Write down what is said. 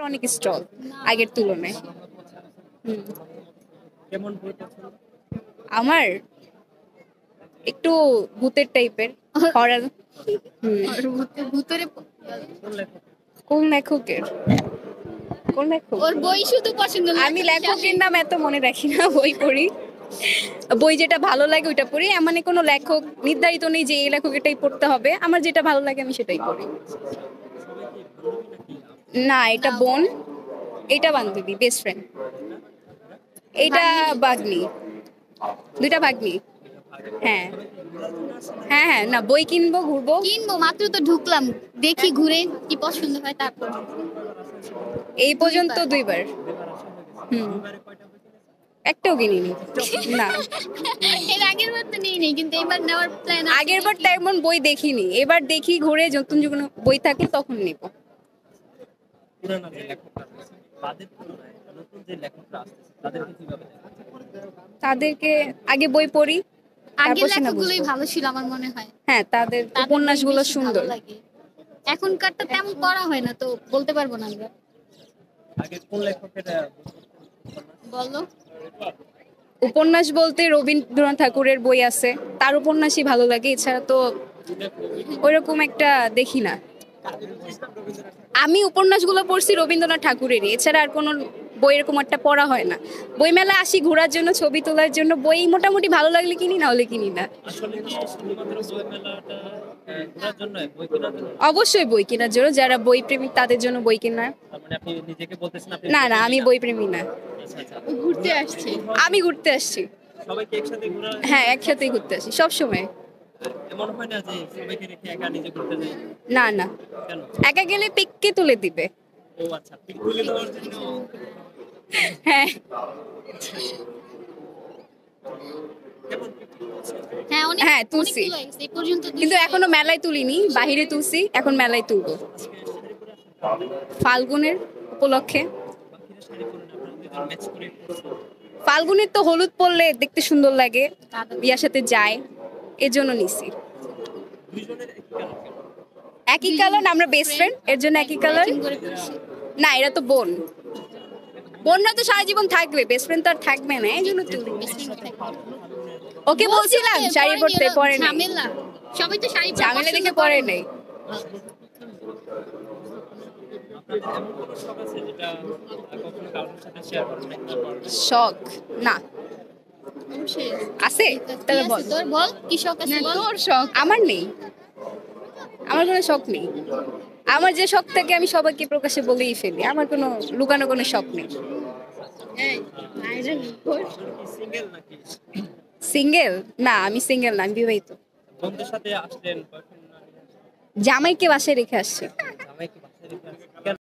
অনেক স্টল আগের তুলনায়। হুম। আমার একটু ভূতের টাইপের, হরর। কোন লেখকের? কোন লেখক? ওর বই শুধু পছন্দ না, আমি লেখকের নাম এত মনে রাখি না, বই পড়ি, বই যেটা ভালো লাগে ওইটা পড়ি। মানে কোনো লেখক নির্ধারিত নেই যে এই লেখকেরটাই পড়তে হবে, আমার যেটা ভালো লাগে আমি সেটাই পড়ি। না, এটা বোন, এটা বান্ধবী, বেস্ট ফ্রেন্ড। এটা ভাগ্নি, দুইটা ভাগ্নি। হ্যাঁ হ্যাঁ হ্যাঁ, না বই কিনবো, ঘুরবো। মাত্র তো ঢুকলাম, দেখি ঘুরে কি পছন্দ হয় তারপর। এই পর্যন্ত দুইবার। হুম, একটাও কিনিনি। না, এর আগের বার তো নেই, কিন্তু এবার নেওয়ার প্ল্যান। আগের বার তেমন বই দেখিনি, এবার দেখি ঘুরে, নতুন যখন বই থাকলে তখন নিব। তাদেরকে আগে বই পড়ি, আগের লেখকগুলোই ভালো ছিল আমার মনে হয়। হ্যাঁ, তাদের উপন্যাসগুলো সুন্দর। এখনকারটা তেমন পড়া হয় না, তো বলতে পারবো না আমরা। আগে কোন লেখকের বলো। উপন্যাস বলতে রবীন্দ্রনাথ ঠাকুরের বই আছে, তার উপন্যাসই ভালো লাগে, এছাড়া তো ওইরকম একটা দেখি না। আমি উপন্যাসগুলো পড়ছি রবীন্দ্রনাথ ঠাকুরেরই, এছাড়া আর কোনো বই এরকম একটা পড়া হয় না। বই মেলা আসি ঘোরার জন্য, ছবি তোলার জন্য, বই মোটামুটি ভালো লাগলে কিনি, না হলে কিনি না। অবশ্যই বই কেনার জন্য, যারা বই প্রেমিক তাদের জন্য বই কেনা। না না, আমি বই প্রেমী না। ঘুরতে আসছি, আমি ঘুরতে আসছি। হ্যাঁ, একসাথেই ঘুরতে আসি সব সময়। না না, একা গেলে পিককে তুলে দিবে। হ্যাঁ হ্যাঁ, তুলছি, কিন্তু এখনো মেলায় তুলিনি, বাহিরে তুলছি, এখন মেলায় তুলবো ফাল্গুনের উপলক্ষে। ফাল্গুনের তো হলুদ পরলে দেখতে সুন্দর লাগে, বিয়ার সাথে যায়, এজন্য নিছি। একই কালার, আমরা বেস্ট ফ্রেন্ড, এর জন্য একই কালার। না, এরা তো বোন, বোনরা তো সারা জীবন থাকবে, বেস্ট ফ্রেন্ড তো আর থাকবে না, এই জন্য তুলি। ওকে বলছিলাম শাড়ি পরতে, পরে নাই, সবাই তো শাড়ি ঝামেলা দেখে পরে নেই। শখ না, আছে তাহলে বল। তোর বল কি শখ আছে, তোর শখ। আমার নেই, আমার কোনো শখ নেই। আমার যে শখ থাকে আমি সবাইকে প্রকাশে বলেই ফেলি, আমার কোনো লুকানো কোনো শখ নেই। সিঙ্গেল না, আমি সিঙ্গেল না, আমি বিবাহিত। জামাইকে বাসায় রেখে আসছি।